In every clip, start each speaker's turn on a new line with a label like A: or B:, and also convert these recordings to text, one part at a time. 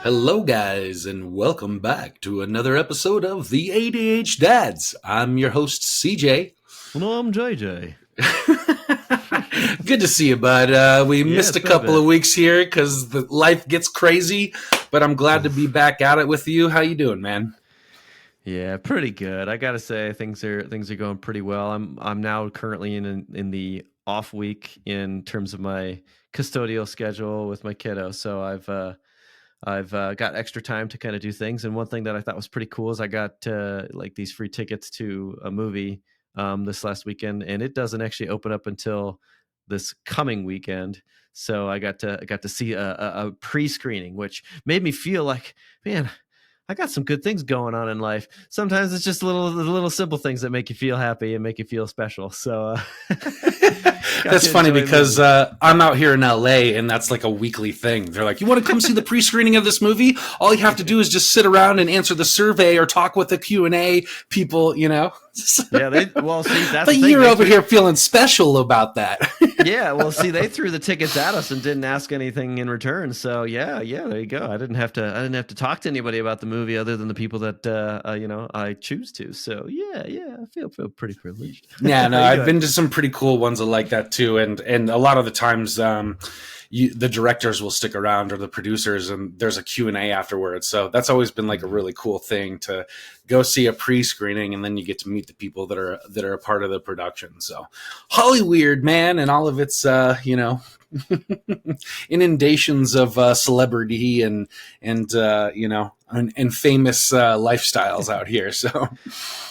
A: Hello, guys, and welcome back to another episode of the ADHDads. I'm your host, CJ.
B: No, I'm JJ.
A: Good to see you, bud. We
B: Yeah,
A: missed
B: it's
A: a
B: been a
A: couple of
B: bit.
A: weeks here because the life gets crazy, but I'm glad to be back at it with you. How you doing, man?
B: Yeah, pretty good. I gotta say things are going pretty well. I'm now currently in the off week in terms of my custodial schedule with my kiddo. So I've got extra time to kind of do things. And one thing that I thought was pretty cool is I got like these free tickets to a movie this last weekend, and it doesn't actually open up until this coming weekend. So I got to see a pre-screening, which made me feel like, man, I got some good things going on in life. Sometimes it's just little simple things that make you feel happy and make you feel special. So got
A: That's
B: to
A: funny
B: enjoy a
A: because
B: movie.
A: I'm out here in LA, and that's like a weekly thing. They're like, "You want to come see the pre-screening of this movie? All you have to do is just sit around and answer the survey or talk with the Q&A people."
B: Yeah, well, see, that's
A: But
B: the thing.
A: you're
B: They
A: over
B: threw
A: here feeling special about that.
B: Yeah, well, see, they threw the tickets at us and didn't ask anything in return. So yeah, there you go. I didn't have to talk to anybody about the movie other than the people that I choose to. So yeah, I feel pretty privileged.
A: Yeah,
B: How
A: no,
B: you
A: I've
B: doing?
A: been to some pretty cool ones like that too, and a lot of the times, the directors will stick around or the producers, and there's a Q&A afterwards. So that's always been like a
B: Mhm.
A: really cool thing to go see a pre-screening, and then you get to meet the people that are a part of the production. So Hollyweird, man, and all of its inundations of celebrity and famous lifestyles out here. So.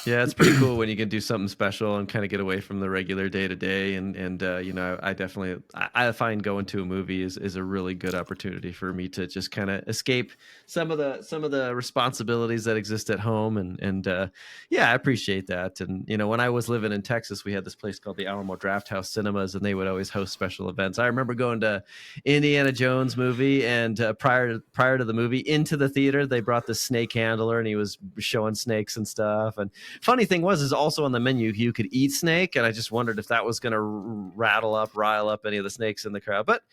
B: Yeah, it's pretty cool when you can do something special and kind of get away from the regular day to day. And I definitely I find going to a movie is a really good opportunity for me to just kind of escape some of the responsibilities that exist at home. And yeah, I appreciate that. And when I was living in Texas, we had this place called the Alamo Draft House Cinemas, and they would always host special events. I remember going to Indiana Jones movie, and prior to the movie, into the theater, they brought the snake handler, and he was showing snakes and stuff. And funny thing was, is also on the menu you could eat snake, and I just wondered if that was going to rile up any of the snakes in the crowd. But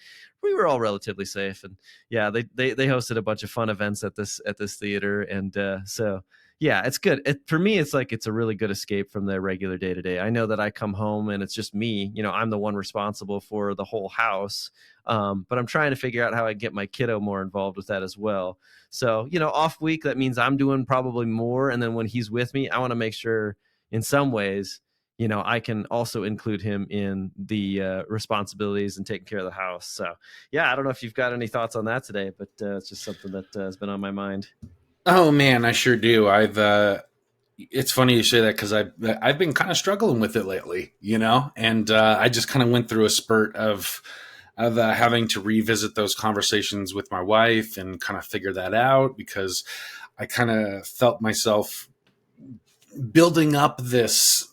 B: we were all relatively safe, and yeah, they hosted a bunch of fun events at this theater, and so yeah, it's good. For me, it's like it's a really good escape from the regular day to day. I know that I come home and it's just me. I'm the one responsible for the whole house, but I'm trying to figure out how I get my kiddo more involved with that as well. So, off week, that means I'm doing probably more. And then when he's with me, I want to make sure in some ways, I can also include him in the responsibilities and taking care of the house. So, yeah, I don't know if you've got any thoughts on that today, but it's just something that has been on my mind.
A: Oh man, I sure do. It's funny you say that because I've been kind of struggling with it lately, and I just kind of went through a spurt of having to revisit those conversations with my wife and kind of figure that out because I kind of felt myself building up this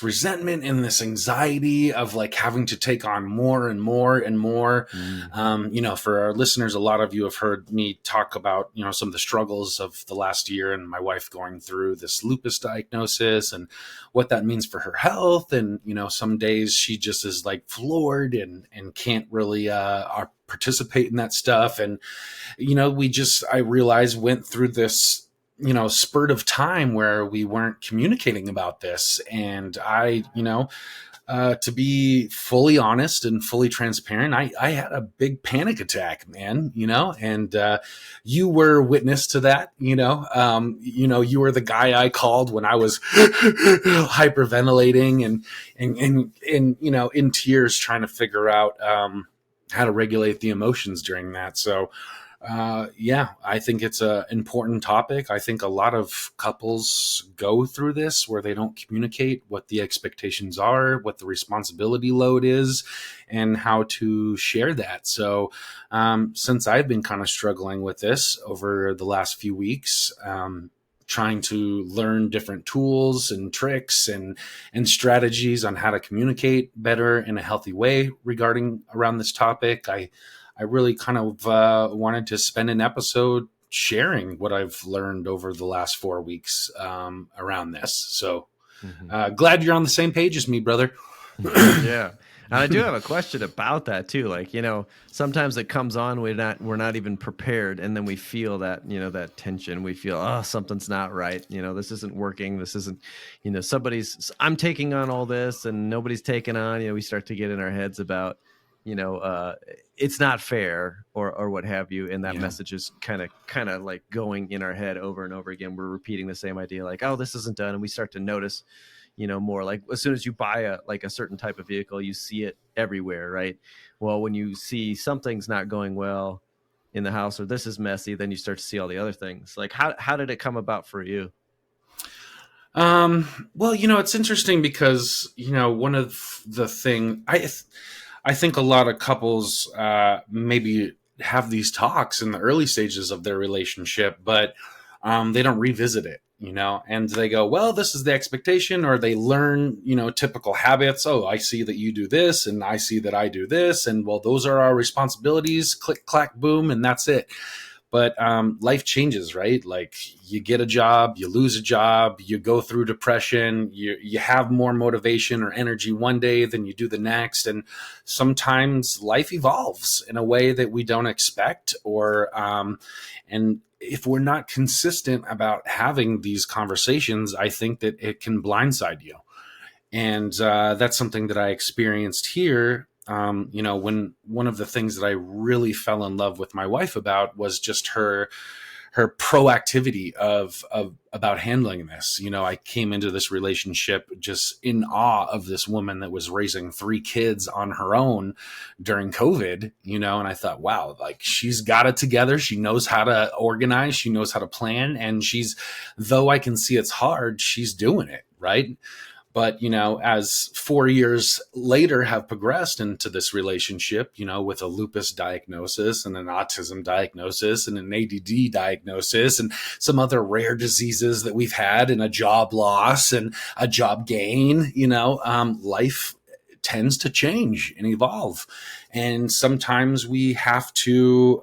A: resentment and this anxiety of like having to take on more and more and more.
B: Mm-hmm.
A: For our listeners, a lot of you have heard me talk about, some of the struggles of the last year and my wife going through this lupus diagnosis and what that means for her health. And, some days she just is like floored and can't really, participate in that stuff. And, I realized went through this spurt of time where we weren't communicating about this. And to be fully honest and fully transparent, I had a big panic attack, man, and you were witness to that, you were the guy I called when I was hyperventilating and in tears trying to figure out how to regulate the emotions during that. So, yeah, I think it's an important topic. I think a lot of couples go through this where they don't communicate what the expectations are, what the responsibility load is, and how to share that. So, since I've been kind of struggling with this over the last few weeks, trying to learn different tools and tricks and strategies on how to communicate better in a healthy way regarding around this topic, I really kind of wanted to spend an episode sharing what I've learned over the last 4 weeks around this. So
B: Mm-hmm.
A: glad you're on the same page as me, brother.
B: Yeah. And I do have a question about that too. Like, sometimes it comes on, we're not even prepared, and then we feel that, that tension. We feel, oh, something's not right. This isn't working. This isn't, I'm taking on all this and nobody's taking on. We start to get in our heads about, it's not fair, or what have you, and that
A: Yeah.
B: message is kind of like going in our head over and over again. We're repeating the same idea, like, oh, this isn't done, and we start to notice, more like as soon as you buy a certain type of vehicle, you see it everywhere, right? Well, when you see something's not going well in the house, or this is messy, then you start to see all the other things. Like, how did it come about for you?
A: Well, it's interesting because, one of the thing I think a lot of couples, maybe have these talks in the early stages of their relationship, but, they don't revisit it, and they go, well, this is the expectation, or they learn, typical habits. Oh, I see that you do this and I see that I do this. And well, those are our responsibilities, click, clack, boom. And that's it. But life changes, right? Like, you get a job, you lose a job, you go through depression, you have more motivation or energy one day than you do the next. And sometimes life evolves in a way that we don't expect, and if we're not consistent about having these conversations, I think that it can blindside you. And that's something that I experienced here. When one of the things that I really fell in love with my wife about was just her proactivity of about handling this. I came into this relationship just in awe of this woman that was raising 3 kids on her own during COVID, and I thought, wow, like, she's got it together. She knows how to organize. She knows how to plan. And though I can see it's hard, she's doing it, right? But, as 4 years later have progressed into this relationship, with a lupus diagnosis and an autism diagnosis and an ADD diagnosis and some other rare diseases that we've had, and a job loss and a job gain, life tends to change and evolve. And sometimes we have to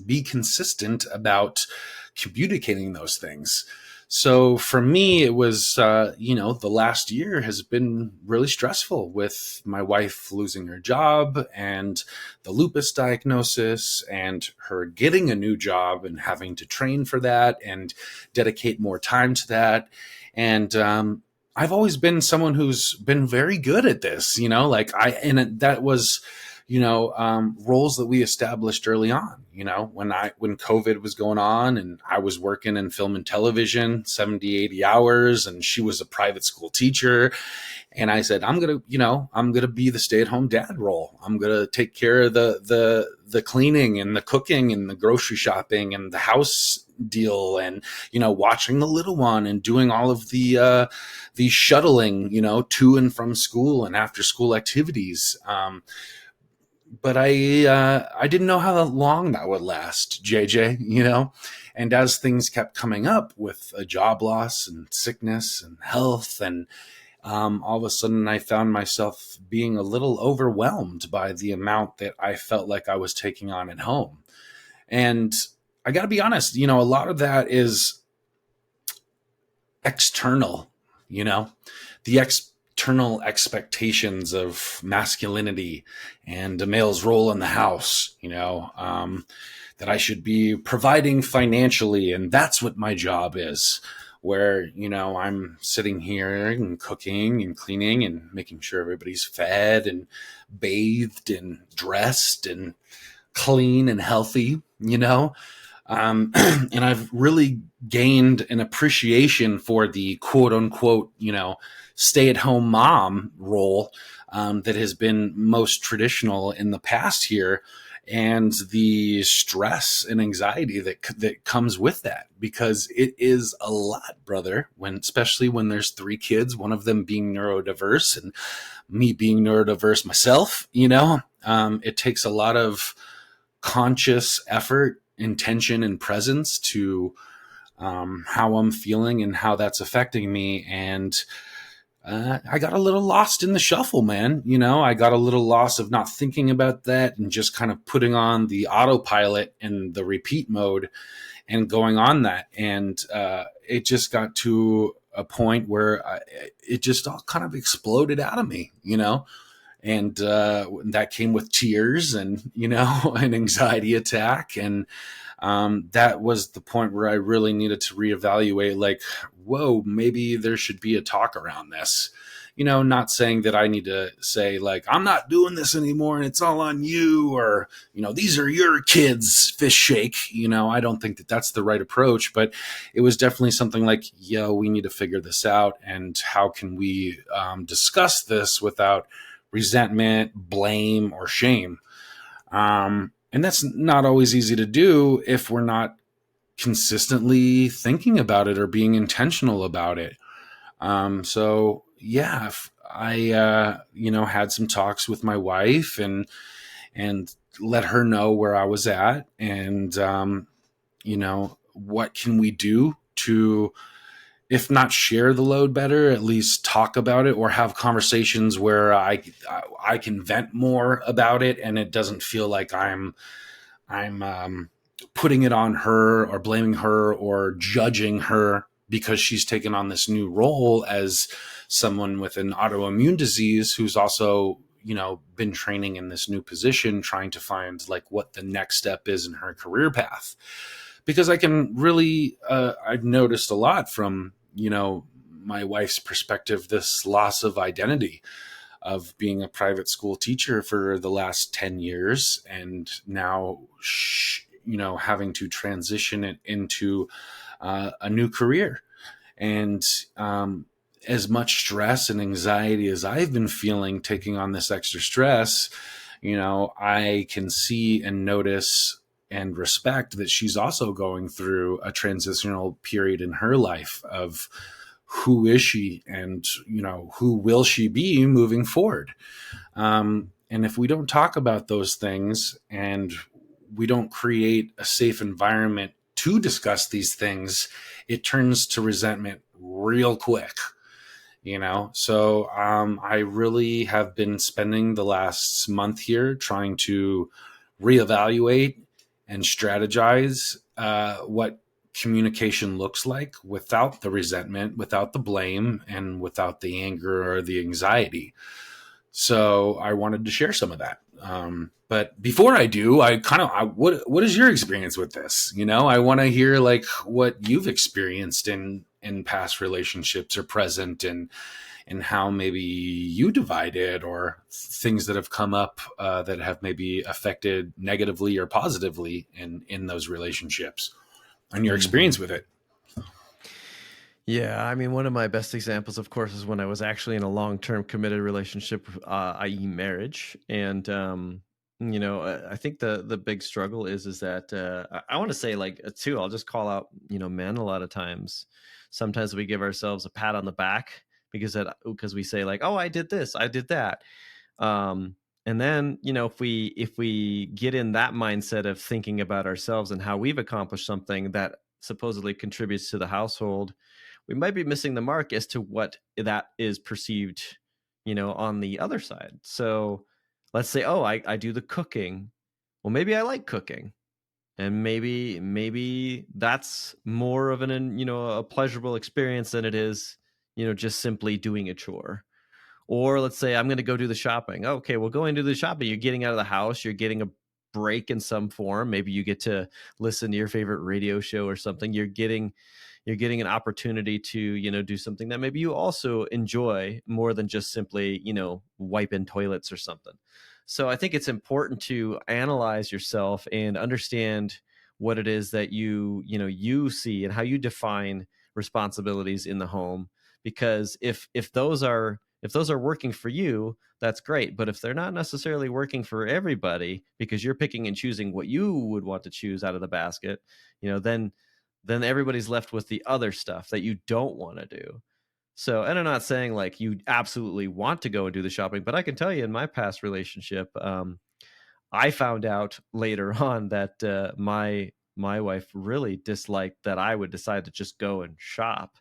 A: be consistent about communicating those things. So for me, it was, the last year has been really stressful, with my wife losing her job and the lupus diagnosis, and her getting a new job and having to train for that and dedicate more time to that. And I've always been someone who's been very good at this, that was, roles that we established early on, when COVID was going on and I was working in film and television, 70, 80 hours, and she was a private school teacher. And I said, I'm going to be the stay-at-home dad role. I'm going to take care of the cleaning and the cooking and the grocery shopping and the house deal, and, watching the little one and doing all of the shuttling, to and from school and after school activities. But I didn't know how long that would last, JJ, and as things kept coming up with a job loss and sickness and health, and all of a sudden I found myself being a little overwhelmed by the amount that I felt like I was taking on at home. And I got to be honest, a lot of that is external, the external expectations of masculinity and a male's role in the house, that I should be providing financially, and that's what my job is. Where, I'm sitting here and cooking and cleaning and making sure everybody's fed and bathed and dressed and clean and healthy, and I've really gained an appreciation for the quote unquote, stay-at-home mom role that has been most traditional in the past here, and the stress and anxiety that comes with that, because it is a lot, brother, especially when there's 3 kids, one of them being neurodiverse and me being neurodiverse myself. It takes a lot of conscious effort, intention, and presence to how I'm feeling and how that's affecting me. And I got a little lost in the shuffle, man. I got a little lost of not thinking about that and just kind of putting on the autopilot and the repeat mode and going on that. And it just got to a point where it just all kind of exploded out of me, and that came with tears and an anxiety attack. And that was the point where I really needed to reevaluate, like, whoa, maybe there should be a talk around this. Not saying that I need to say, like, I'm not doing this anymore and it's all on you, or, these are your kids, fish shake. I don't think that that's the right approach, but it was definitely something like, yo, we need to figure this out. And how can we discuss this without resentment, blame, or shame? And that's not always easy to do if we're not consistently thinking about it or being intentional about it. So yeah, I had some talks with my wife and let her know where I was at, and what can we do to, if not share the load better, at least talk about it, or have conversations where I can vent more about it, and it doesn't feel like I'm putting it on her or blaming her or judging her because she's taken on this new role as someone with an autoimmune disease who's also been training in this new position, trying to find like what the next step is in her career path. Because I can really I've noticed a lot from my wife's perspective, this loss of identity of being a private school teacher for the last 10 years, and now having to transition it into a new career. And as much stress and anxiety as I've been feeling taking on this extra stress, I can see and notice and respect that she's also going through a transitional period in her life of who is she, and who will she be moving forward. And if we don't talk about those things, and we don't create a safe environment to discuss these things, it turns to resentment real quick. So I really have been spending the last month here trying to reevaluate and strategize what communication looks like without the resentment, without the blame, and without the anger or the anxiety. So I wanted to share some of that. But before I do, what is your experience with this? I want to hear like what you've experienced in past relationships or present, and how maybe you divide it, or things that have come up that have maybe affected negatively or positively in those relationships, and your experience with it.
B: Yeah, I mean, one of my best examples, of course, is when I was actually in a long-term committed relationship, i.e., marriage. And I think the big struggle is that I want to say, like, too. I'll just call out, men. A lot of times, sometimes we give ourselves a pat on the back because we say like, oh, I did this, I did that. And then, if we get in that mindset of thinking about ourselves and how we've accomplished something that supposedly contributes to the household, we might be missing the mark as to what that is perceived, on the other side. So let's say, oh, I do the cooking. Well, maybe I like cooking. And maybe that's more of a pleasurable experience than it is, just simply doing a chore. Or let's say I'm going to go do the shopping. Okay, well, going to the shopping, you're getting out of the house, you're getting a break in some form. Maybe you get to listen to your favorite radio show or something. You're getting an opportunity to, do something that maybe you also enjoy more than just simply, wiping toilets or something. So I think it's important to analyze yourself and understand what it is that you see and how you define responsibilities in the home. Because if those are working for you, that's great. But if they're not necessarily working for everybody because you're picking and choosing what you would want to choose out of the basket, then everybody's left with the other stuff that you don't want to do. So, and I'm not saying like you absolutely want to go and do the shopping, but I can tell you in my past relationship, I found out later on that my wife really disliked that I would decide to just go and shop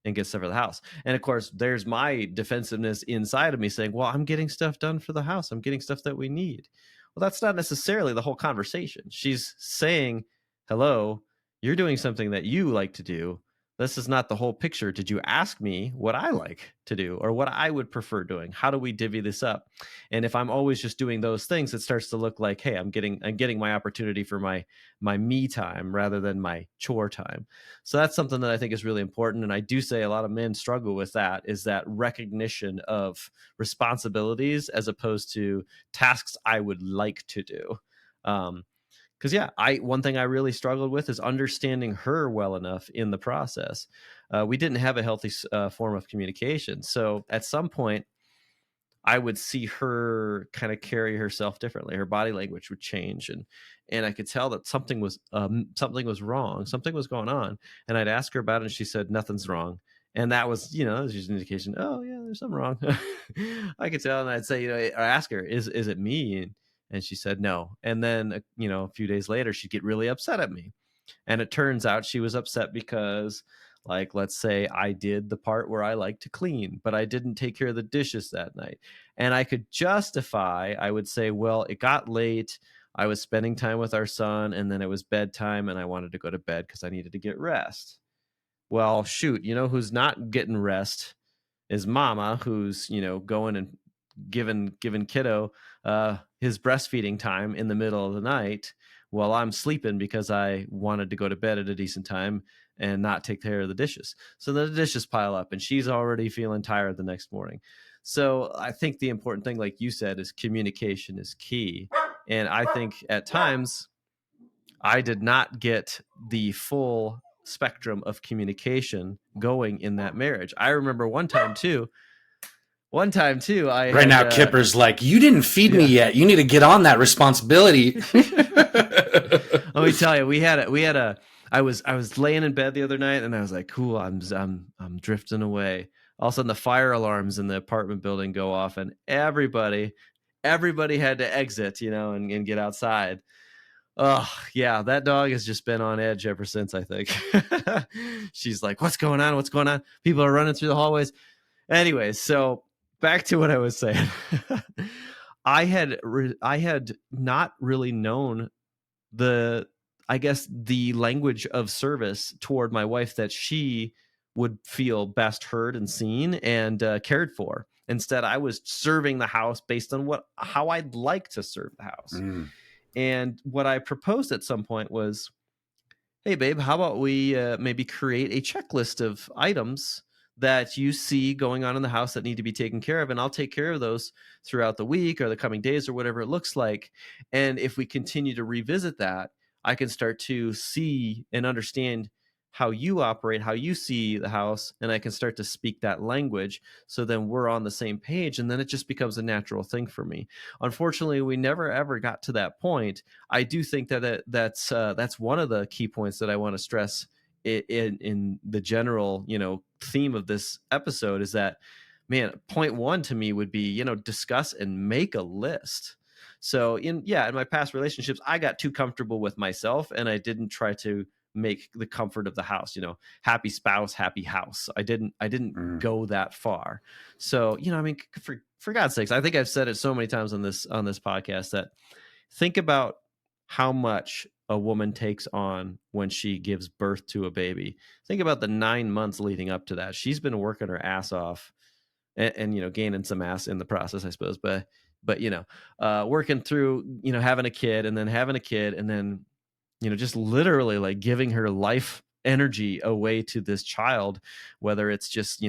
B: and get stuff for the house. And of course, there's my defensiveness inside of me saying, well, I'm getting stuff done for the house. I'm getting stuff that we need. Well, that's not necessarily the whole conversation. She's saying, hello, you're doing something that you like to do. This is not the whole picture. Did you ask me what I like to do or what I would prefer doing? How do we divvy this up? And if I'm always just doing those things, it starts to look like, hey, I'm getting my opportunity for my me time rather than my chore time. So that's something that I think is really important. And I do say a lot of men struggle with that, is that recognition of responsibilities as opposed to tasks I would like to do. Because yeah, I one thing I really struggled with is understanding her well enough in the process. We didn't have a healthy form of communication, so at some point I would see her kind of carry herself differently. Her body language would change, and I could tell that something was wrong, something was going on. And I'd ask her about it, and she said nothing's wrong. And that was, that was just an indication. Oh yeah, there's something wrong. I could tell, and I'd say, or ask her, is it me? And she said no. And then, a few days later, she'd get really upset at me. And it turns out she was upset because, like, let's say I did the part where I like to clean, but I didn't take care of the dishes that night. And I could justify, I would say, well, it got late. I was spending time with our son, and then it was bedtime, and I wanted to go to bed because I needed to get rest. Well, shoot, who's not getting rest is mama, who's, going and giving kiddo his breastfeeding time in the middle of the night while I'm sleeping because I wanted to go to bed at a decent time and not take care of the dishes. So the dishes pile up and she's already feeling tired the next morning. So I think the important thing, like you said, is communication is key. And I think at times I did not get the full spectrum of communication going in that marriage. I remember one time too, I
A: Right
B: had
A: now, Kipper's like, you didn't feed me yet. You need to get on that responsibility.
B: Let me tell you, I was laying in bed the other night and I was like, cool, I'm drifting away. All of a sudden the fire alarms in the apartment building go off and everybody had to exit, and get outside. Oh yeah, that dog has just been on edge ever since, I think. She's like, what's going on? What's going on? People are running through the hallways. Anyways, so back to what I was saying. I had not really known the I guess the language of service toward my wife that she would feel best heard and seen and cared for. Instead, I was serving the house based on how I'd like to serve the house.
A: Mm.
B: And what I proposed at some point was, hey, babe, how about we maybe create a checklist of items that you see going on in the house that need to be taken care of, and I'll take care of those throughout the week or the coming days or whatever it looks like. And if we continue to revisit that, I can start to see and understand how you operate, how you see the house, and I can start to speak that language. So then we're on the same page, and then it just becomes a natural thing for me. Unfortunately, we never ever got to that point. I do think that that's one of the key points that I want to stress in the general theme of this episode is that, man, point one to me would be discuss and make a list. So in my past relationships, I got too comfortable with myself and I didn't try to make the comfort of the house, happy spouse, happy house. I didn't go that far. So I mean, for God's sakes, I think I've said it so many times on this podcast that think about how much a woman takes on when she gives birth to a baby. Think about the 9 months leading up to that. She's been working her ass off and gaining some ass in the process, I suppose. But working through, having a kid and then just literally like giving her life energy away to this child, whether it's just,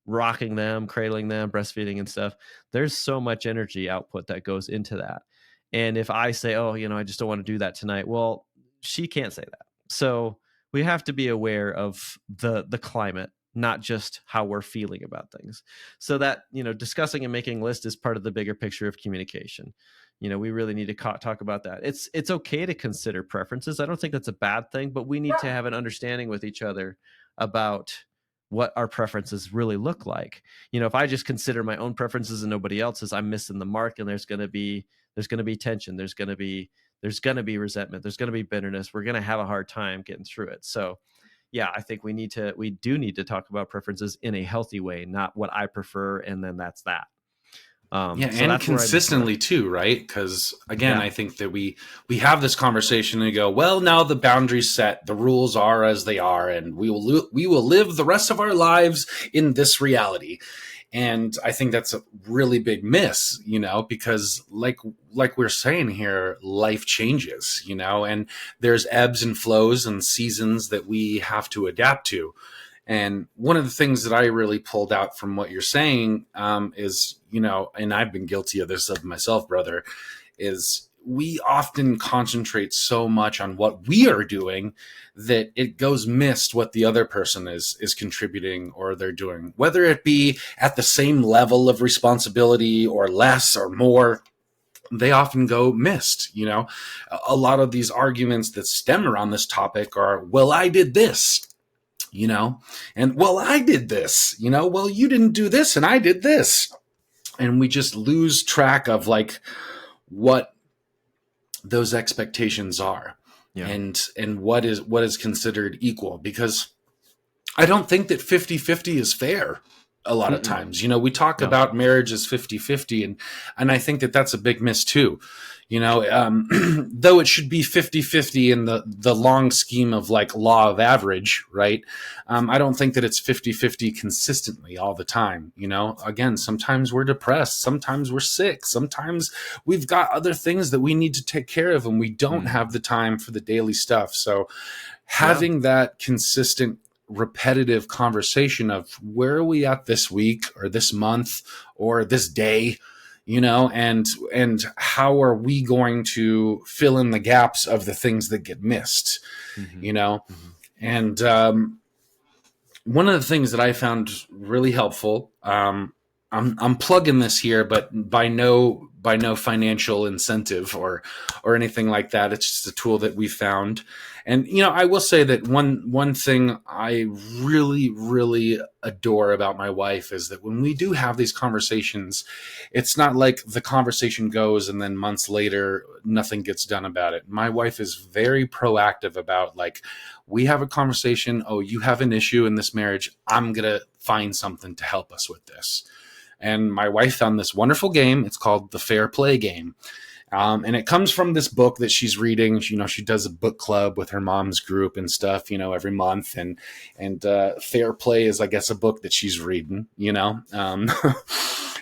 B: rocking them, cradling them, breastfeeding and stuff. There's so much energy output that goes into that. And if I say, oh, I just don't want to do that tonight, well, she can't say that. So we have to be aware of the climate, not just how we're feeling about things. So that, discussing and making lists is part of the bigger picture of communication. We really need to talk about that. It's okay to consider preferences. I don't think that's a bad thing, but we need to have an understanding with each other about what our preferences really look like. If I just consider my own preferences and nobody else's, I'm missing the mark, and there's going to be tension. There's going to be resentment. There's going to be bitterness. We're going to have a hard time getting through it. So yeah, I think we do need to talk about preferences in a healthy way, not what I prefer. And then that's that.
A: Yeah,
B: So
A: and
B: that's where I differ.
A: consistently too, right? Because again,
B: Yeah.
A: I think that we have this conversation and we go, well, now the boundaries set, the rules are as they are, and we will live the rest of our lives in this reality. And I think that's a really big miss, because like we're saying here, life changes, and there's ebbs and flows and seasons that we have to adapt to. And one of the things that I really pulled out from what you're saying is, and I've been guilty of this of myself, brother, is we often concentrate so much on what we are doing that it goes missed what the other person is contributing or they're doing, whether it be at the same level of responsibility or less or more. They often go missed. A lot of these arguments that stem around this topic are, well, I did this, and well, I did this, well, you didn't do this and I did this. And we just lose track of like what those expectations are,
B: Yeah.
A: and what is considered equal, because I don't think that 50-50 is fair. A lot of
B: Mm-mm.
A: times, we talk
B: No.
A: about marriage as 50-50, and I think that that's a big miss too. Though it should be 50-50 in the long scheme of like law of average, right? I don't think that it's 50-50 consistently all the time. Again, sometimes we're depressed, sometimes we're sick, sometimes we've got other things that we need to take care of, and we don't have the time for the daily stuff. So having that consistent repetitive conversation of where are we at this week or this month or this day, and how are we going to fill in the gaps of the things that get missed,
B: Mm-hmm. Mm-hmm.
A: and one of the things that I found really helpful, I'm plugging this here, but by no financial incentive or anything like that. It's just a tool that we found. And I will say that one thing I really, really adore about my wife is that when we do have these conversations, it's not like the conversation goes and then months later nothing gets done about it. My wife is very proactive about, like, we have a conversation, oh, you have an issue in this marriage, I'm gonna find something to help us with this. And my wife found this wonderful game. It's called the Fair Play Game. And it comes from this book that she's reading. She does a book club with her mom's group and stuff, every month. And Fair Play is, I guess, a book that she's reading,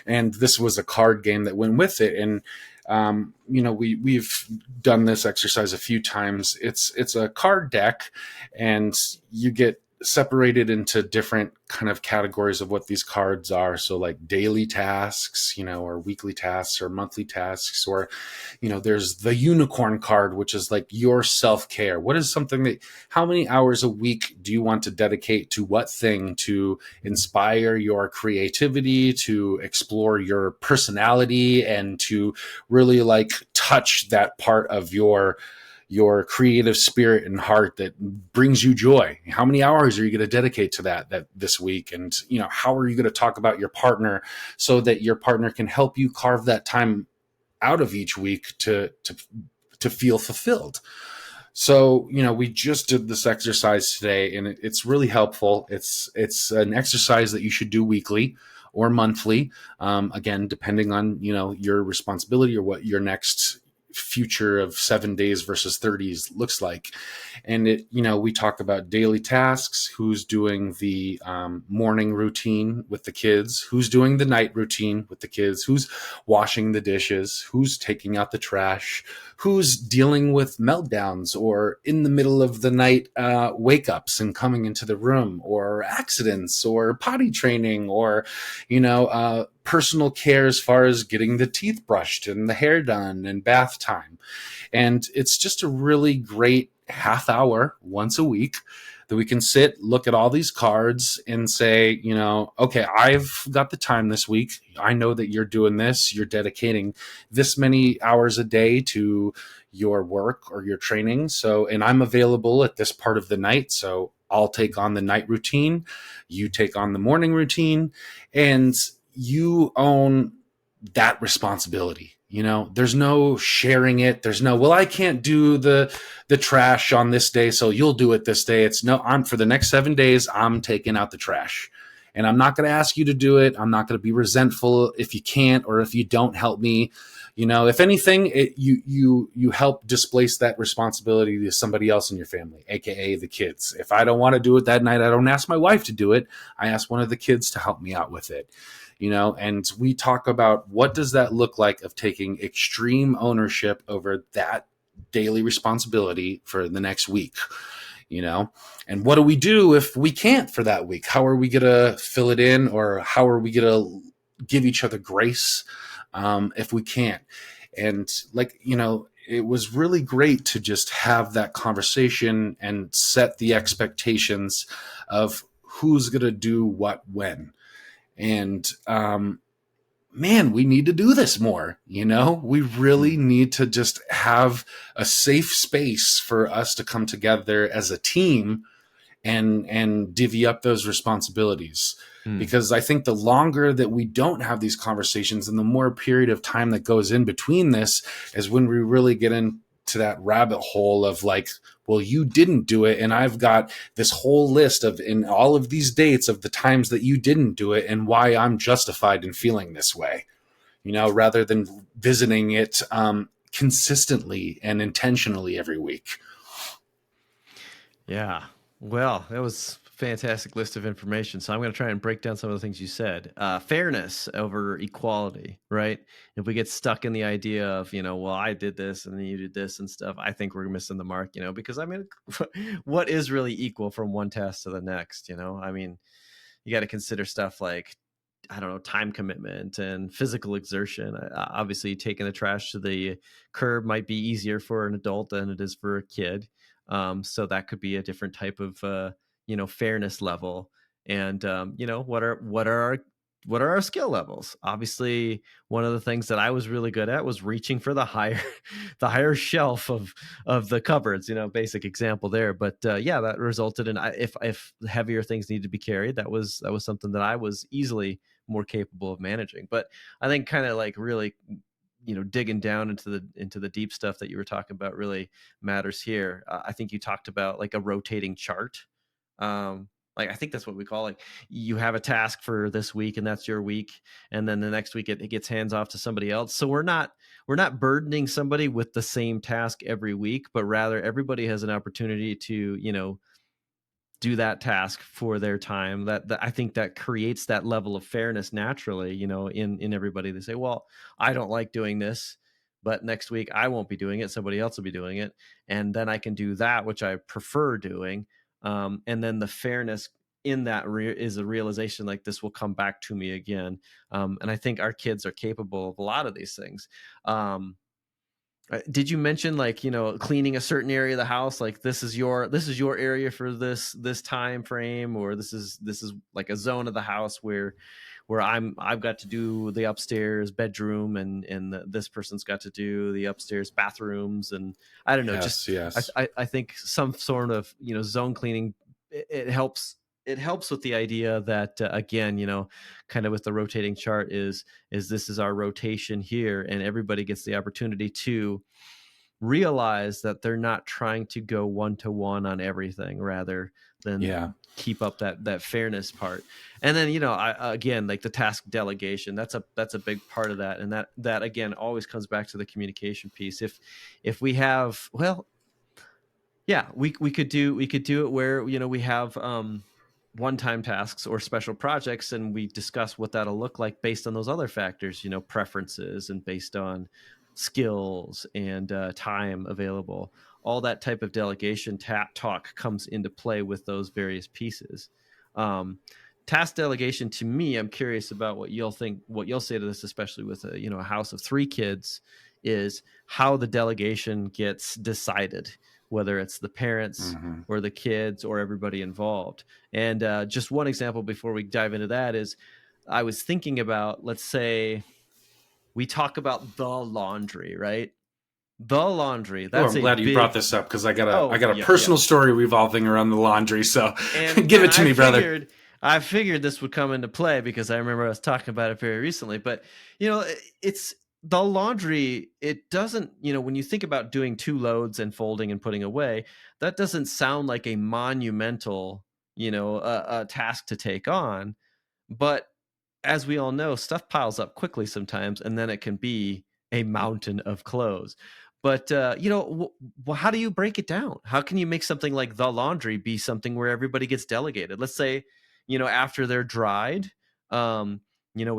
A: and this was a card game that went with it. And, we've done this exercise a few times. It's a card deck, and you get separated into different kind of categories of what these cards are. So like daily tasks, or weekly tasks or monthly tasks, or, there's the unicorn card, which is like your self-care. What is something that, how many hours a week do you want to dedicate to what thing to inspire your creativity, to explore your personality, and to really like touch that part of your creative spirit and heart that brings you joy? How many hours are you going to dedicate to that this week? And, how are you going to talk about your partner so that your partner can help you carve that time out of each week to feel fulfilled? So, we just did this exercise today, and it's really helpful. It's an exercise that you should do weekly or monthly. Again, depending on, your responsibility or what your next future of 7 days versus 30s looks like. And we talk about daily tasks, who's doing the morning routine with the kids, who's doing the night routine with the kids, who's washing the dishes, who's taking out the trash, who's dealing with meltdowns or in the middle of the night wake ups and coming into the room, or accidents or potty training, or personal care as far as getting the teeth brushed and the hair done and bath time. And it's just a really great half hour once a week that we can sit, look at all these cards and say, okay, I've got the time this week. I know that you're doing this. You're dedicating this many hours a day to your work or your training. So, and I'm available at this part of the night. So I'll take on the night routine. You take on the morning routine, and you own that responsibility. There's no sharing it. There's no, well, I can't do the trash on this day, so you'll do it this day. It's no, I'm for the next 7 days, I'm taking out the trash. And I'm not going to ask you to do it. I'm not going to be resentful if you can't or if you don't help me. If anything, you help displace that responsibility to somebody else in your family, aka the kids. If I don't want to do it that night, I don't ask my wife to do it. I ask one of the kids to help me out with it. And we talk about what does that look like of taking extreme ownership over that daily responsibility for the next week. And what do we do if we can't for that week? How are we going to fill it in, or how are we going to give each other grace if we can't? And it was really great to just have that conversation and set the expectations of who's going to do what when. And man, we need to do this more. We really need to just have a safe space for us to come together as a team and divvy up those responsibilities. Because I think the longer that we don't have these conversations and the more period of time that goes in between this is when we really get into that rabbit hole of like, well, you didn't do it, and I've got this whole list of in all of these dates of the times that you didn't do it and why I'm justified in feeling this way, rather than visiting it consistently and intentionally every week.
B: Yeah. Well, that was a fantastic list of information. So I'm going to try and break down some of the things you said. Fairness over equality, right? If we get stuck in the idea of, well, I did this and then you did this and stuff, I think we're missing the mark, because what is really equal from one task to the next? You got to consider stuff like, I don't know, time commitment and physical exertion. Obviously, taking the trash to the curb might be easier for an adult than it is for a kid. So that could be a different type of, fairness level. And, what are our skill levels? Obviously, one of the things that I was really good at was reaching for the higher, the higher shelf of the cupboards. Basic example there. But that resulted in if heavier things needed to be carried, that was something that I was easily more capable of managing. But I think kind of like really digging down into the deep stuff that you were talking about really matters here. I think you talked about like a rotating chart. Like I think that's what we call, like, you have a task for this week and that's your week, and then the next week it gets hands off to somebody else. So we're not burdening somebody with the same task every week, but rather everybody has an opportunity to do that task for their time. That I think that creates that level of fairness naturally, in everybody. They say, well, I don't like doing this, but next week I won't be doing it. Somebody else will be doing it. And then I can do that, which I prefer doing. And then the fairness in that is a realization like this will come back to me again. And I think our kids are capable of a lot of these things. Did you mention like cleaning a certain area of the house, like this is your area for this time frame, or this is like a zone of the house where I've got to do the upstairs bedroom, and this person's got to do the upstairs bathrooms, and I don't know,
A: Yes.
B: I think some sort of zone cleaning, it helps with the idea that again, kind of with the rotating chart is this is our rotation here, and everybody gets the opportunity to realize that they're not trying to go one-to-one on everything, rather than keep up that fairness part. And then again, like the task delegation, that's a big part of that, and that again always comes back to the communication piece. If we have, well, yeah, we could do it where we have one-time tasks or special projects, and we discuss what that'll look like based on those other factors, preferences, and based on skills and time available. All that type of delegation talk comes into play with those various pieces. Task delegation, to me, I'm curious about what you'll say to this, especially with a house of 3 kids, is how the delegation gets decided, whether it's the parents or the kids or everybody involved. And just one example before we dive into that is, I was thinking about, let's say we talk about the laundry, right? The laundry. That's
A: I'm glad you brought this up, because I got a personal story revolving around the laundry. So give it to me, brother.
B: I figured this would come into play because I remember I was talking about it very recently. But it's the laundry. It doesn't, when you think about doing 2 loads and folding and putting away, that doesn't sound like a monumental, a task to take on. But as we all know, stuff piles up quickly sometimes, and then it can be a mountain of clothes. But how do you break it down? How can you make something like the laundry be something where everybody gets delegated? Let's say, after they're dried, we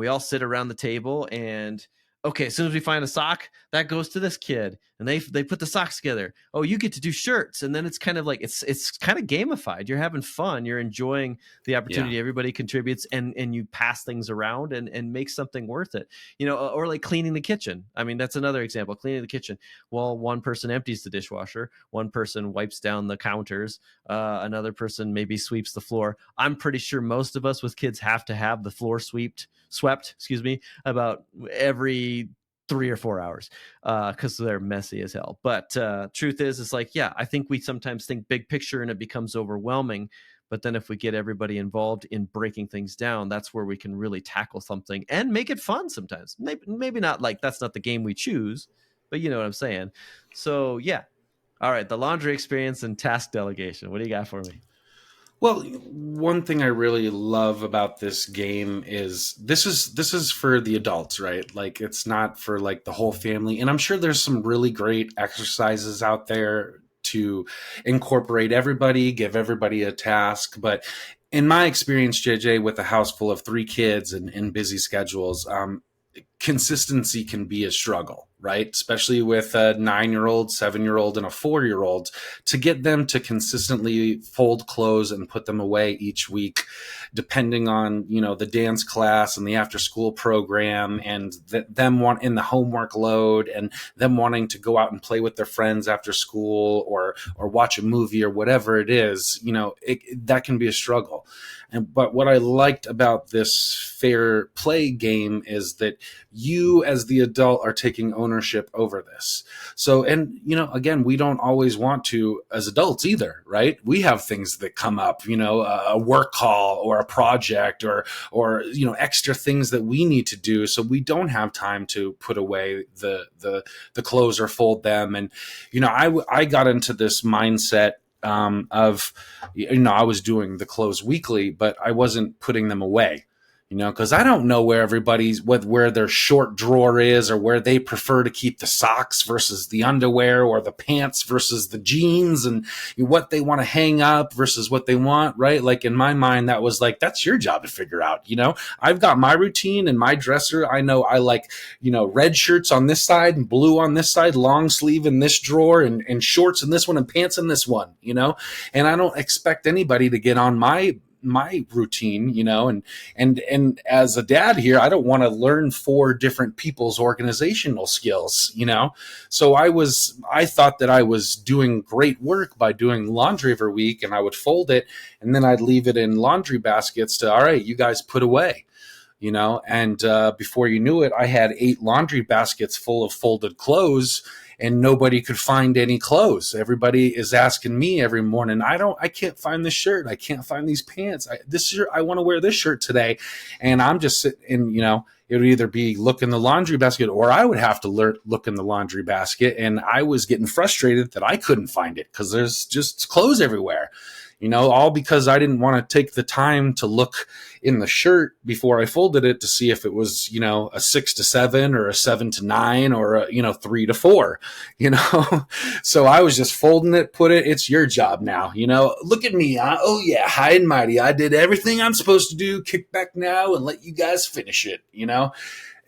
B: all sit around the table and okay, as soon as we find a sock, that goes to this kid, and they put the socks together. Oh, you get to do shirts, and then it's kind of like it's kind of gamified. You're having fun. You're enjoying the
A: Yeah.
B: opportunity. Everybody contributes, and you pass things around and make something worth it. Or like cleaning the kitchen. I mean, that's another example. Cleaning the kitchen. Well, one person empties the dishwasher, one person wipes down the counters, another person maybe sweeps the floor. I'm pretty sure most of us with kids have to have the floor swept, excuse me, about every 3 or 4 hours because they're messy as hell. But truth is, it's like, yeah, I think we sometimes think big picture and it becomes overwhelming. But then if we get everybody involved in breaking things down, that's where we can really tackle something and make it fun sometimes. Maybe not like that's not the game we choose, but you know what I'm saying. So yeah. All right. The laundry experience and task delegation. What do you got for me?
A: Well, one thing I really love about this game is this is for the adults, right? Like it's not for like the whole family. And I'm sure there's some really great exercises out there to incorporate everybody, give everybody a task, but in my experience, JJ, with a house full of 3 kids and busy schedules, consistency can be a struggle, right? Especially with a 9-year-old, 7-year-old, and a 4-year-old, to get them to consistently fold clothes and put them away each week, depending on, the dance class and the after school program and them want in the homework load and them wanting to go out and play with their friends after school or watch a movie or whatever it is, that can be a struggle. But what I liked about this fair play game is that you as the adult are taking ownership over this. So, and, again, we don't always want to as adults either, right? We have things that come up, a work call or a project or, extra things that we need to do. So we don't have time to put away the clothes or fold them. And, I got into this mindset of, I was doing the clothes weekly, but I wasn't putting them away, because I don't know where where their short drawer is or where they prefer to keep the socks versus the underwear or the pants versus the jeans and what they want to hang up versus what they want, right? Like in my mind, that was like, that's your job to figure out, I've got my routine and my dresser. I know I like, red shirts on this side and blue on this side, long sleeve in this drawer and shorts in this one and pants in this one, and I don't expect anybody to get on my routine, and as a dad here, I don't want to learn 4 different people's organizational skills, so I thought that I was doing great work by doing laundry every week, and I would fold it and then I'd leave it in laundry baskets to, all right, you guys put away, and before you knew it, I had 8 laundry baskets full of folded clothes and nobody could find any clothes. Everybody is asking me every morning, I can't find this shirt. I can't find these pants. I want to wear this shirt today. And I'm just sitting, it would either be look in the laundry basket or I would have to look in the laundry basket. And I was getting frustrated that I couldn't find it because there's just clothes everywhere. All because I didn't want to take the time to look in the shirt before I folded it to see if it was, a 6 to 7 or a 7 to 9 or a, 3 to 4, So I was just folding it, it's your job now, look at me. Oh yeah. High and mighty. I did everything I'm supposed to do. Kick back now and let you guys finish it,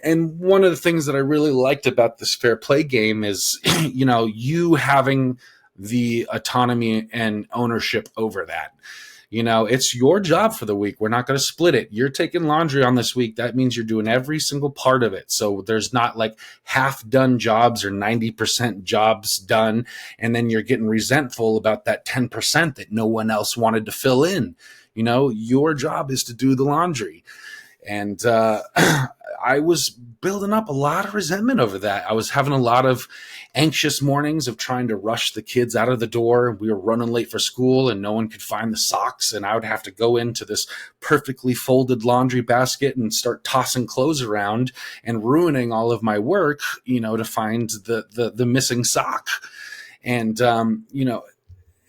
A: And one of the things that I really liked about this fair play game is, you having the autonomy and ownership over that. It's your job for the week. We're not going to split it. You're taking laundry on this week. That means you're doing every single part of it. So there's not like half done jobs or 90% jobs done. And then you're getting resentful about that 10% that no one else wanted to fill in. Your job is to do the laundry. And I was building up a lot of resentment over that. I was having a lot of anxious mornings of trying to rush the kids out of the door. We were running late for school and no one could find the socks. And I would have to go into this perfectly folded laundry basket and start tossing clothes around and ruining all of my work, to find the missing sock. And,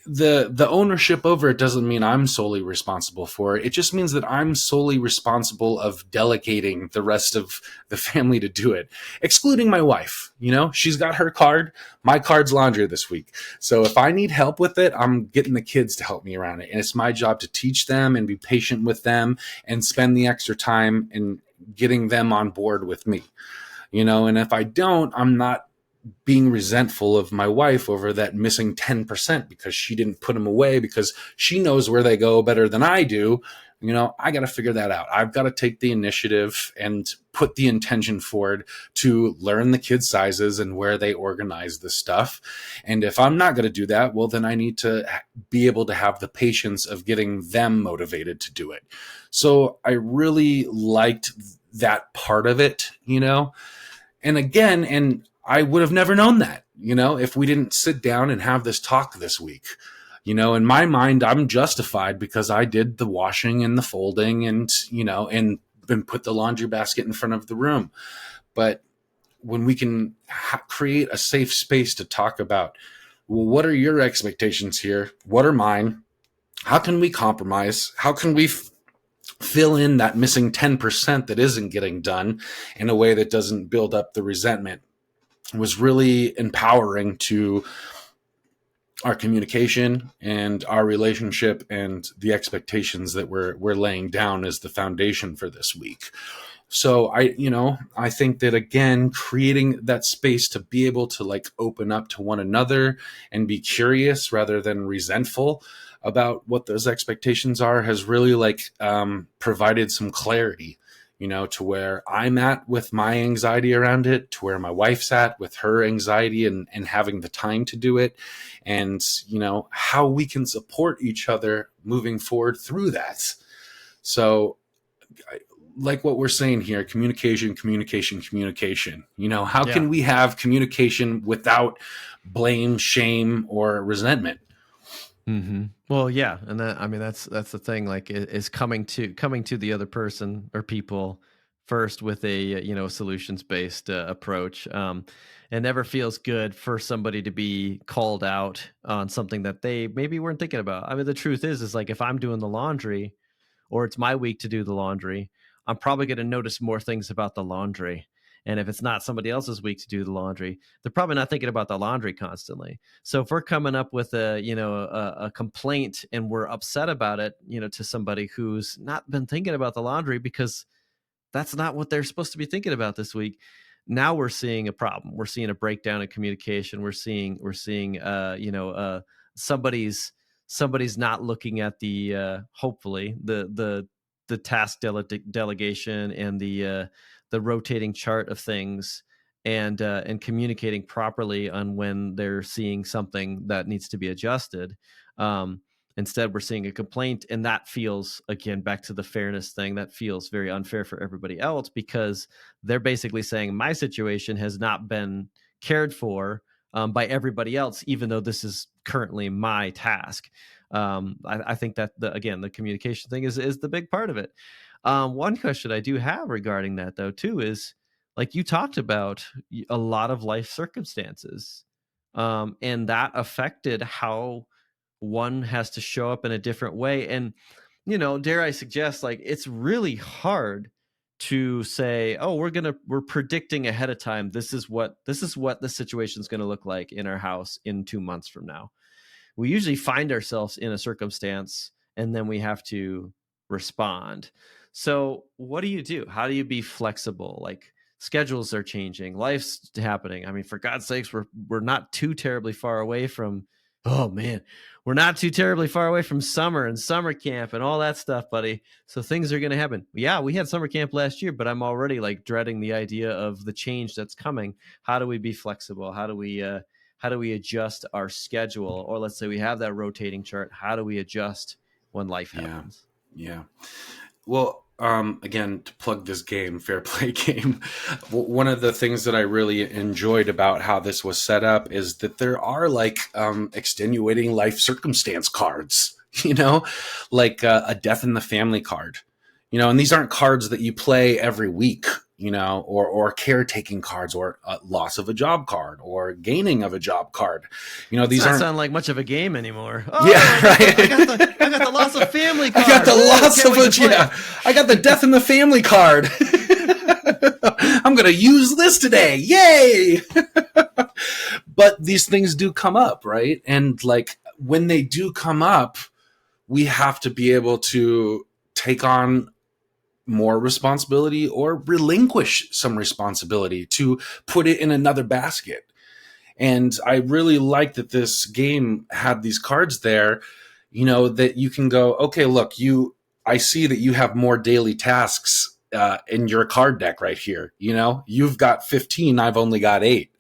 A: the ownership over it doesn't mean I'm solely responsible for it. It just means that I'm solely responsible of delegating the rest of the family to do it, excluding my wife. You know, she's got her card. My card's laundry this week. So if I need help with it, I'm getting the kids to help me around it. And it's my job to teach them and be patient with them and spend the extra time in getting them on board with me. You know, and if I don't, I'm not being resentful of my wife over that missing 10% because she didn't put them away because she knows where they go better than I do. You know, I got to figure that out. I've got to take the initiative and put the intention forward to learn the kids' sizes and where they organize the stuff. And if I'm not going to do that, well, then I need to be able to have the patience of getting them motivated to do it. So I really liked that part of it, you know, and again, and I would have never known that, you know, if we didn't sit down and have this talk this week. You know, in my mind, I'm justified because I did the washing and the folding and, you know, and put the laundry basket in front of the room. But when we can create a safe space to talk about, well, what are your expectations here? What are mine? How can we compromise? How can we fill in that missing 10% that isn't getting done in a way that doesn't build up the resentment? Was really empowering to our communication and our relationship and the expectations that we're laying down as the foundation for this week. So I think that, again, creating that space to be able to like open up to one another and be curious rather than resentful about what those expectations are has really provided some clarity, you know, to where I'm at with my anxiety around it, to where my wife's at with her anxiety and having the time to do it, and, you know, how we can support each other moving forward through that. So, like what we're saying here, communication. You know, how can we have communication without blame, shame, or resentment?
B: Mm-hmm. Well, yeah, and that's the thing. Like, is coming to the other person or people first with a solutions based approach. It never feels good for somebody to be called out on something that they maybe weren't thinking about. I mean, the truth is like if I'm doing the laundry, or it's my week to do the laundry, I'm probably going to notice more things about the laundry. And if it's not somebody else's week to do the laundry, they're probably not thinking about the laundry constantly. So if we're coming up with a complaint and we're upset about it, to somebody who's not been thinking about the laundry because that's not what they're supposed to be thinking about this week. Now we're seeing a problem. We're seeing a breakdown in communication. We're seeing somebody's not looking at the hopefully the task delegation and the rotating chart of things, and communicating properly on when they're seeing something that needs to be adjusted. Instead, we're seeing a complaint, and that feels, again, back to the fairness thing, that feels very unfair for everybody else because they're basically saying my situation has not been cared for by everybody else, even though this is currently my task. I think that the communication thing is the big part of it. One question I do have regarding that, though, too, is like you talked about a lot of life circumstances, and that affected how one has to show up in a different way. And, dare I suggest, like, it's really hard to say, oh, we're predicting ahead of time. This is what the situation is going to look like in our house in 2 months from now. We usually find ourselves in a circumstance and then we have to respond. So what do you do? How do you be flexible? Like, schedules are changing, life's happening. I mean, for God's sakes, we're not too terribly far away from, oh man, we're not too terribly far away from summer and summer camp and all that stuff, buddy. So things are going to happen. Yeah, we had summer camp last year, but I'm already like dreading the idea of the change that's coming. How do we be flexible? How do we adjust our schedule? Or let's say we have that rotating chart. How do we adjust when life happens?
A: Yeah. Well, again, to plug this game, Fair Play game, one of the things that I really enjoyed about how this was set up is that there are extenuating life circumstance cards, like a death in the family card, and these aren't cards that you play every week. or caretaking cards, or loss of a job card, or gaining of a job card.
B: It's
A: These
B: not
A: aren't.
B: sound like much of a game anymore. Oh,
A: Yeah,
B: I
A: right.
B: got the loss of family card.
A: I got the loss
B: Can't
A: of
B: wait to
A: a
B: play
A: yeah. I got the death in the family card. I'm gonna use this today. Yay! But these things do come up, right? And like when they do come up, we have to be able to take on more responsibility or relinquish some responsibility to put it in another basket. And I really like that this game had these cards there, that you can go, okay, look, I see that you have more daily tasks in your card deck right here. You've got 15, I've only got 8.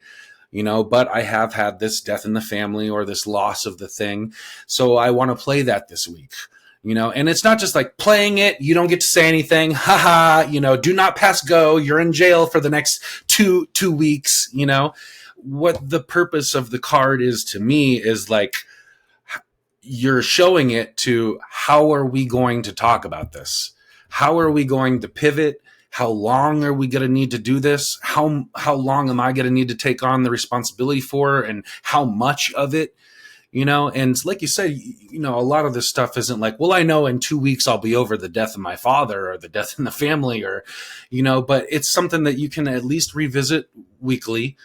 A: But I have had this death in the family or this loss of the thing. So I want to play that this week. And it's not just like playing it, you don't get to say anything, haha, do not pass go, you're in jail for the next two weeks. What the purpose of the card is to me is like, you're showing it to, how are we going to talk about this? How are we going to pivot? How long are we going to need to do this? How long am I going to need to take on the responsibility for, and how much of it? And like you said, a lot of this stuff isn't like, well, I know in 2 weeks I'll be over the death of my father or the death in the family, or, but it's something that you can at least revisit weekly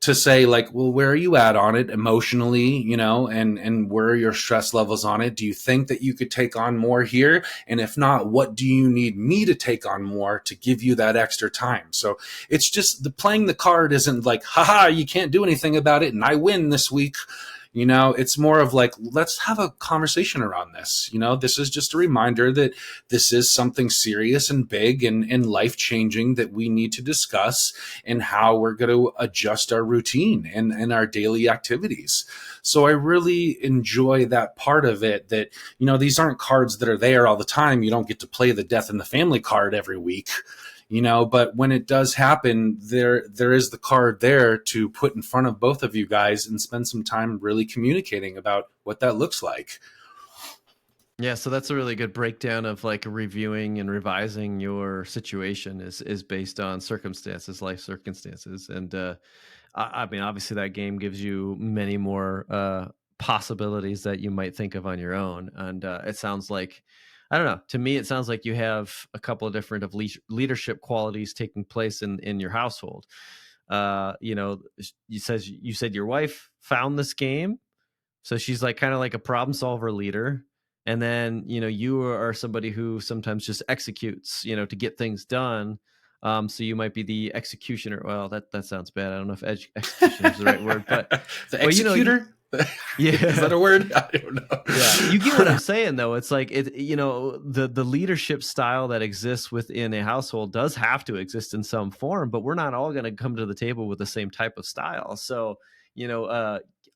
A: to say like, well, where are you at on it emotionally, and where are your stress levels on it? Do you think that you could take on more here? And if not, what do you need me to take on more to give you that extra time? So it's just playing the card isn't like, haha, you can't do anything about it and I win this week. It's more of like, let's have a conversation around this. This is just a reminder that this is something serious and big and life-changing that we need to discuss, and how we're going to adjust our routine and our daily activities. So I really enjoy that part of it, that, these aren't cards that are there all the time. You don't get to play the death in the family card every week. But when it does happen, there is the card there to put in front of both of you guys and spend some time really communicating about what that looks like.
B: Yeah, so that's a really good breakdown of like reviewing and revising your situation is based on circumstances, life circumstances. And I mean, obviously that game gives you many more possibilities that you might think of on your own. And it sounds like, I don't know, to me, it sounds like you have a couple of different of leadership qualities taking place in your household. You said your wife found this game. So she's like kind of like a problem solver leader. And then, you are somebody who sometimes just executes, to get things done. So you might be the executioner. Well, that sounds bad. I don't know if executioner is the right word, but
A: the executor.
B: Yeah,
A: is that a word? I don't know.
B: Yeah, you get what I'm saying, though. It's like the leadership style that exists within a household does have to exist in some form, but we're not all going to come to the table with the same type of style. So,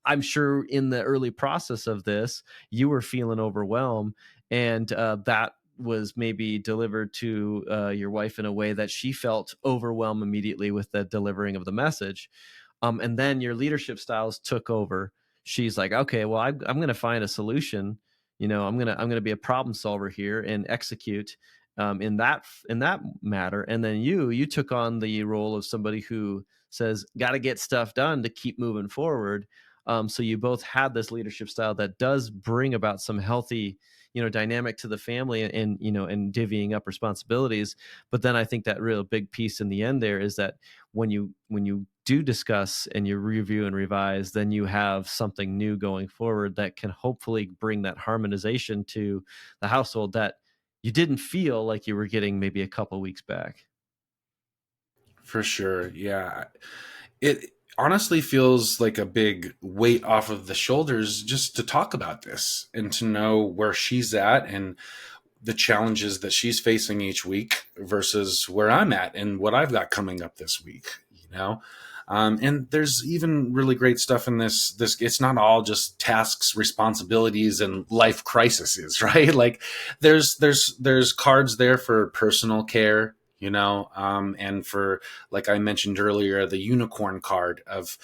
B: I'm sure in the early process of this, you were feeling overwhelmed, and that was maybe delivered to your wife in a way that she felt overwhelmed immediately with the delivering of the message. And then your leadership styles took over. She's like, okay, well, I'm going to find a solution. I'm going to be a problem solver here and execute in that matter. And then you took on the role of somebody who says, got to get stuff done to keep moving forward. So you both had this leadership style that does bring about some healthy, dynamic to the family, and divvying up responsibilities. But then I think that real big piece in the end there is that when you do discuss and you review and revise, then you have something new going forward that can hopefully bring that harmonization to the household that you didn't feel like you were getting maybe a couple weeks back.
A: For sure. Yeah. It honestly feels like a big weight off of the shoulders just to talk about this and to know where she's at and the challenges that she's facing each week versus where I'm at and what I've got coming up this week, and there's even really great stuff in this, it's not all just tasks, responsibilities, and life crises, right? Like there's cards there for personal care, and for, like I mentioned earlier, the unicorn card of,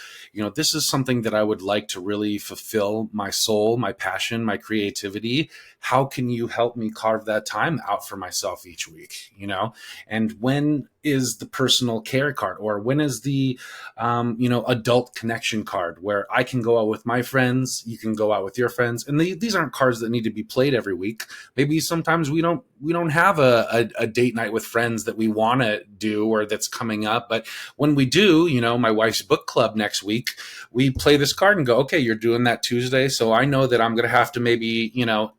A: this is something that I would like to really fulfill my soul, my passion, my creativity. how can you help me carve that time out for myself each week, and when is the personal care card, or when is the adult connection card, where I can go out with my friends, you can go out with your friends, and these aren't cards that need to be played every week. Maybe sometimes we don't have a date night with friends that we want to do or that's coming up, but when we do, my wife's book club next week, we play this card and go, okay, you're doing that Tuesday, so I know that I'm going to have to maybe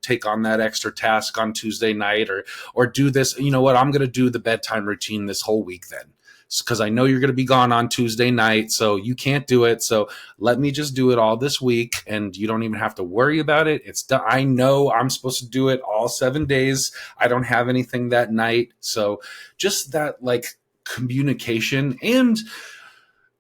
A: take on that extra task on Tuesday night, or do this. You know what, I'm going to do the bedtime routine this whole week then, because I know you're going to be gone on Tuesday night, so you can't do it. So let me just do it all this week, and you don't even have to worry about it. It's done. I know I'm supposed to do it all 7 days. I don't have anything that night. So just that, like, communication, and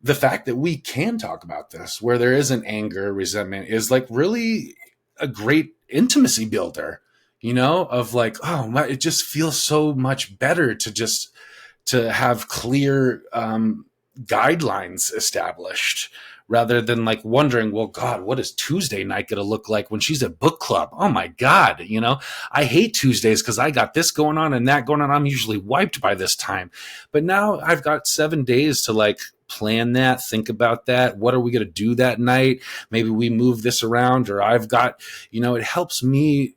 A: the fact that we can talk about this where there isn't anger, resentment, is like really a great intimacy builder, of like, oh, it just feels so much better to have clear guidelines established, rather than like wondering, well, God, what is Tuesday night going to look like when she's at book club? Oh my God, I hate Tuesdays because I got this going on and that going on. I'm usually wiped by this time. But now I've got 7 days to like plan that, think about that. What are we going to do that night? Maybe we move this around, or I've got, it helps me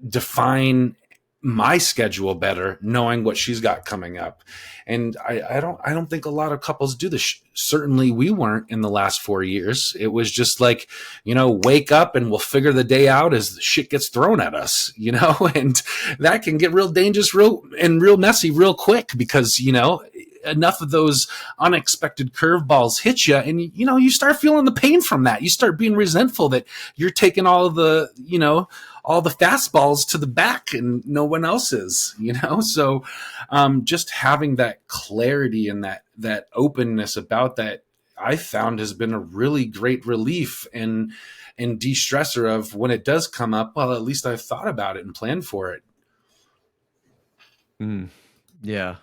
A: define my schedule better, knowing what she's got coming up. And I don't think a lot of couples do this. Certainly we weren't in the last 4 years. It was just like, wake up and we'll figure the day out as the shit gets thrown at us, and that can get real dangerous, real messy real quick, because, enough of those unexpected curveballs hit you, and you start feeling the pain from that. You start being resentful that you're taking all the fastballs to the back and no one else is. So just having that clarity and that openness about that, I found, has been a really great relief and de-stressor of when it does come up. Well, at least I've thought about it and planned for it.
B: Yeah.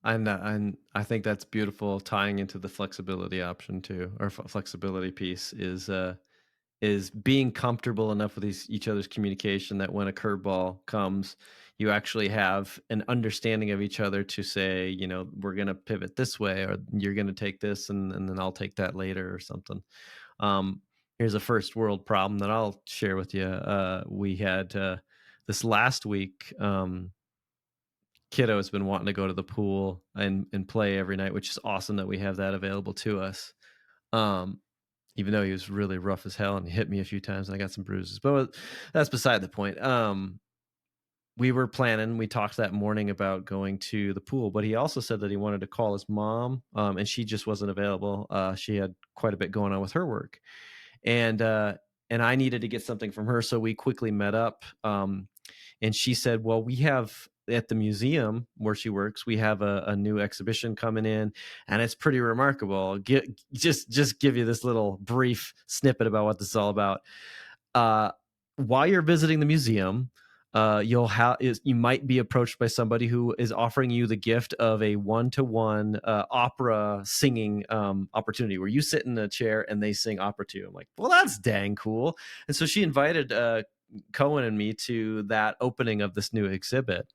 B: And I think that's beautiful, tying into the flexibility option too, or flexibility piece, is being comfortable enough with each other's communication that when a curveball comes, you actually have an understanding of each other to say, we're going to pivot this way, or you're going to take this and then I'll take that later or something. Here's a first world problem that I'll share with you. We had this last week, kiddo has been wanting to go to the pool and play every night, which is awesome that we have that available to us. Even though he was really rough as hell and he hit me a few times and I got some bruises, but that's beside the point. We were planning, we talked that morning about going to the pool, but he also said that he wanted to call his mom, and she just wasn't available. She had quite a bit going on with her work, and I needed to get something from her. So we quickly met up. And she said, well, we have at the museum where she works, we have a new exhibition coming in, and it's pretty remarkable. Just give you this little brief snippet about what this is all about. While you're visiting the museum, you might be approached by somebody who is offering you the gift of a 1-to-1 opera singing opportunity, where you sit in a chair and they sing opera to you. I'm like, well, that's dang cool. And so she invited Cohen and me to that opening of this new exhibit.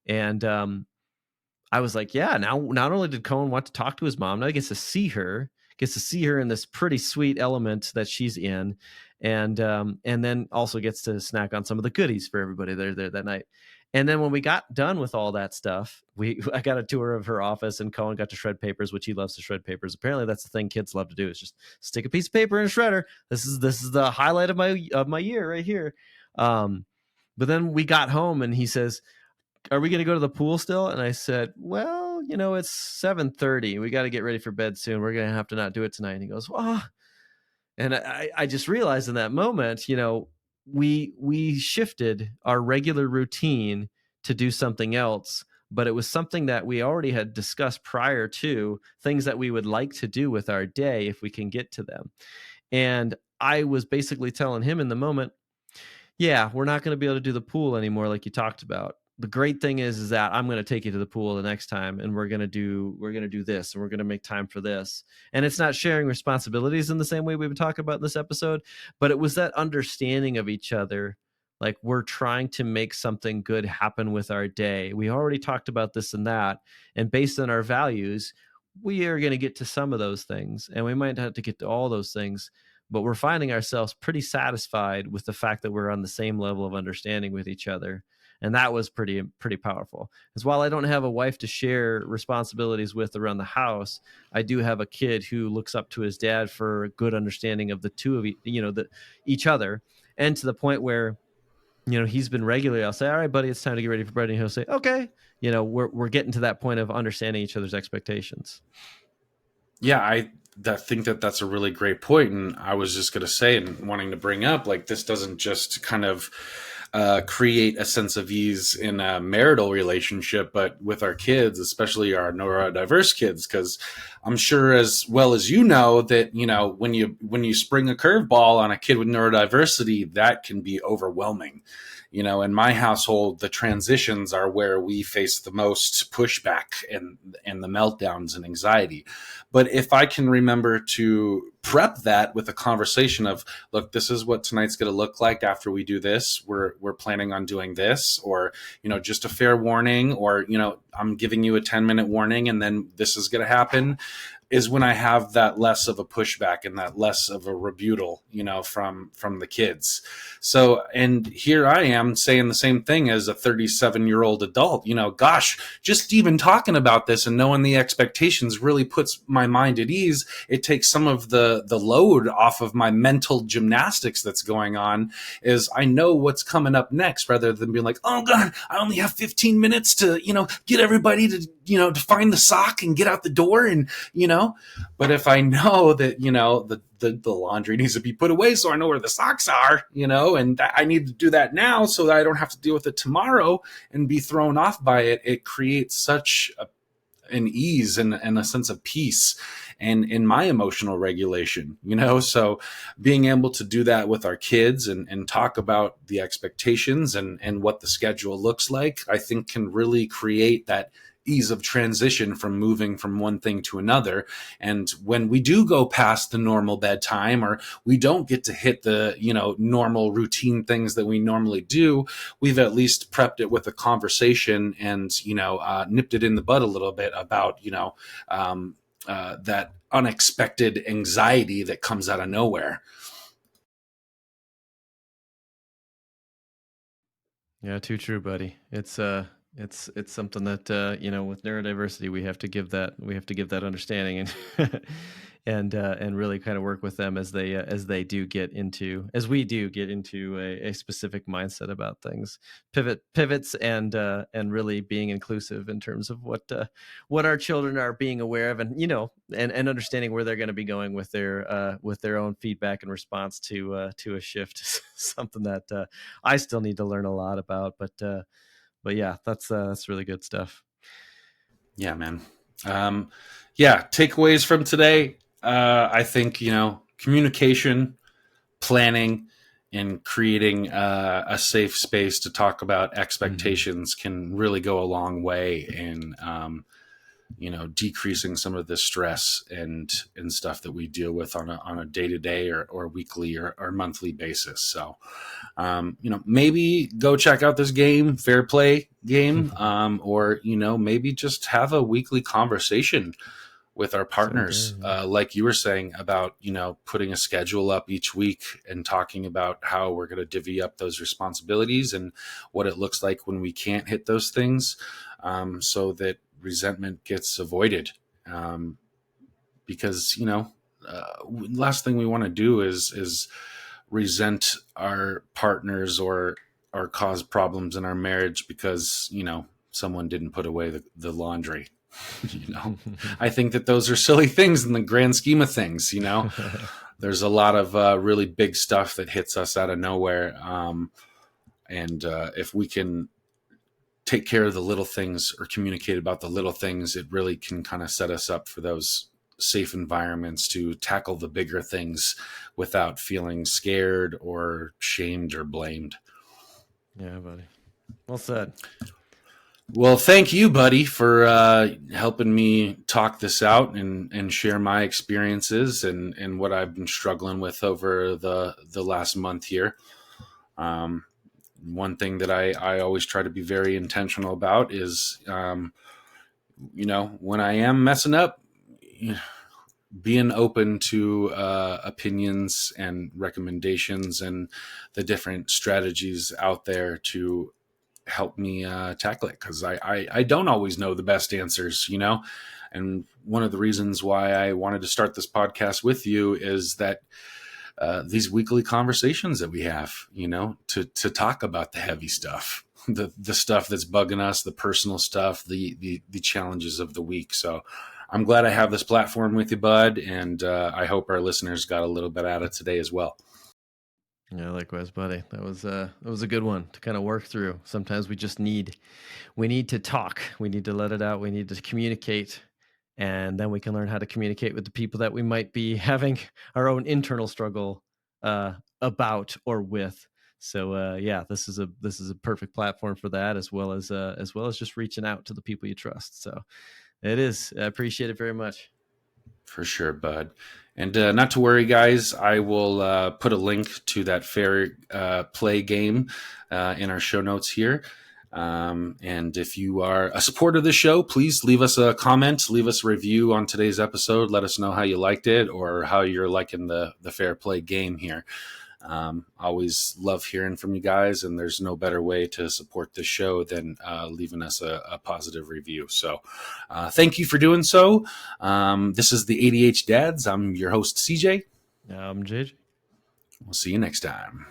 B: And I was like, yeah, now not only did Cohen want to talk to his mom, now he gets to see her in this pretty sweet element that she's in. And then also gets to snack on some of the goodies for everybody there that night. And then when we got done with all that stuff, I got a tour of her office, and Cohen got to shred papers, which he loves to shred papers. Apparently that's the thing kids love to do, is just stick a piece of paper in a shredder. This is the highlight of my year right here. But then we got home and he says, are we going to go to the pool still? And I said, well, it's 7:30. We got to get ready for bed soon. We're going to have to not do it tonight. And he goes, well, and I just realized in that moment, we shifted our regular routine to do something else, but it was something that we already had discussed prior to, things that we would like to do with our day if we can get to them. And I was basically telling him in the moment, yeah, we're not going to be able to do the pool anymore like you talked about. The great thing is that I'm going to take you to the pool the next time, and we're going to do this, and we're going to make time for this. And it's not sharing responsibilities in the same way we've been talking about in this episode, but it was that understanding of each other Like, we're trying to make something good happen with our day. We already talked about this and that. And based on our values, we are going to get to some of those things, and we might have to get to all those things. But we're finding ourselves pretty satisfied with the fact that we're on the same level of understanding with each other. And that was pretty powerful. As while I don't have a wife to share responsibilities with around the house, I do have a kid who looks up to his dad for a good understanding of the two of each other, and to the point where he's been regularly. I'll say, "All right, buddy, it's time to get ready for bed," and he'll say, "Okay." We're getting to that point of understanding each other's expectations.
A: Yeah, I think that that's a really great point, and I was just going to say and wanting to bring up, like, this doesn't just kind of create a sense of ease in a marital relationship, but with our kids, especially our neurodiverse kids, because I'm sure as well as that when you spring a curveball on a kid with neurodiversity, that can be overwhelming. In my household, the transitions are where we face the most pushback and the meltdowns and anxiety. But if I can remember to prep that with a conversation of, look, this is what tonight's going to look like after we do this. We're planning on doing this, or, just a fair warning, or, I'm giving you a 10-minute warning and then this is going to happen, is when I have that less of a pushback and that less of a rebuttal, from the kids. So, and here I am saying the same thing as a 37-year-old adult, gosh, just even talking about this and knowing the expectations really puts my mind at ease. It takes some of the load off of my mental gymnastics that's going on, is I know what's coming up next, rather than being like, oh God, I only have 15 minutes to, get everybody to, to find the sock and get out the door. And, but if I know that, the laundry needs to be put away, so I know where the socks are, and I need to do that now so that I don't have to deal with it tomorrow and be thrown off by it, it creates such an ease and a sense of peace and in my emotional regulation, so being able to do that with our kids and talk about the expectations and what the schedule looks like, I think can really create that ease of transition from moving from one thing to another. And when we do go past the normal bedtime, or we don't get to hit the, normal routine things that we normally do, we've at least prepped it with a conversation and, nipped it in the bud a little bit about, that unexpected anxiety that comes out of nowhere.
B: Yeah, too true, buddy. It's something that with neurodiversity, we have to give that understanding, and and really kind of work with them as we do get into a specific mindset about things, pivots, and really being inclusive in terms of what our children are being aware of, and understanding where they're going to be going with their own feedback and response to a shift. Something that I still need to learn a lot about, but yeah, that's really good stuff.
A: Yeah, man. Yeah, takeaways from today. I think, communication, planning, and creating a safe space to talk about expectations can really go a long way in, decreasing some of the stress and stuff that we deal with on a day-to-day or weekly or monthly basis. So, maybe go check out this game, Fair Play game, or, maybe just have a weekly conversation with our partners, like you were saying about, putting a schedule up each week and talking about how we're going to divvy up those responsibilities and what it looks like when we can't hit those things, so that resentment gets avoided. Because, last thing we want to do is resent our partners or cause problems in our marriage because, someone didn't put away the laundry. I think that those are silly things in the grand scheme of things. There's a lot of really big stuff that hits us out of nowhere. And if we can take care of the little things or communicate about the little things, it really can kind of set us up for those safe environments to tackle the bigger things without feeling scared or shamed or blamed.
B: Yeah, buddy. Well said.
A: Well, thank you, buddy, for helping me talk this out and share my experiences and what I've been struggling with over the last month here. one thing that I always try to be very intentional about is, when I am messing up, being open to opinions and recommendations and the different strategies out there to help me tackle it, because I don't always know the best answers, and one of the reasons why I wanted to start this podcast with you is that these weekly conversations that we have, to talk about the heavy stuff, the stuff that's bugging us, the personal stuff, the challenges of the week. So I'm glad I have this platform with you, bud, and I hope our listeners got a little bit out of today as well.
B: Yeah, likewise, buddy. That was a good one to kind of work through. Sometimes we just need to talk. We need to let it out. We need to communicate, and then we can learn how to communicate with the people that we might be having our own internal struggle about or with. So yeah, this is a perfect platform for that, as well as just reaching out to the people you trust. So it is. I appreciate it very much.
A: For sure, bud. And not to worry, guys, I will put a link to that fair play game in our show notes here. And if you are a supporter of the show, please leave us a comment, leave us a review on today's episode. Let us know how you liked it or how you're liking the fair play game here. Always love hearing from you guys, and there's no better way to support this show than leaving us a positive review. So thank you for doing so. This is the ADHDads. I'm your host, CJ.
B: I'm JJ.
A: We'll see you next time.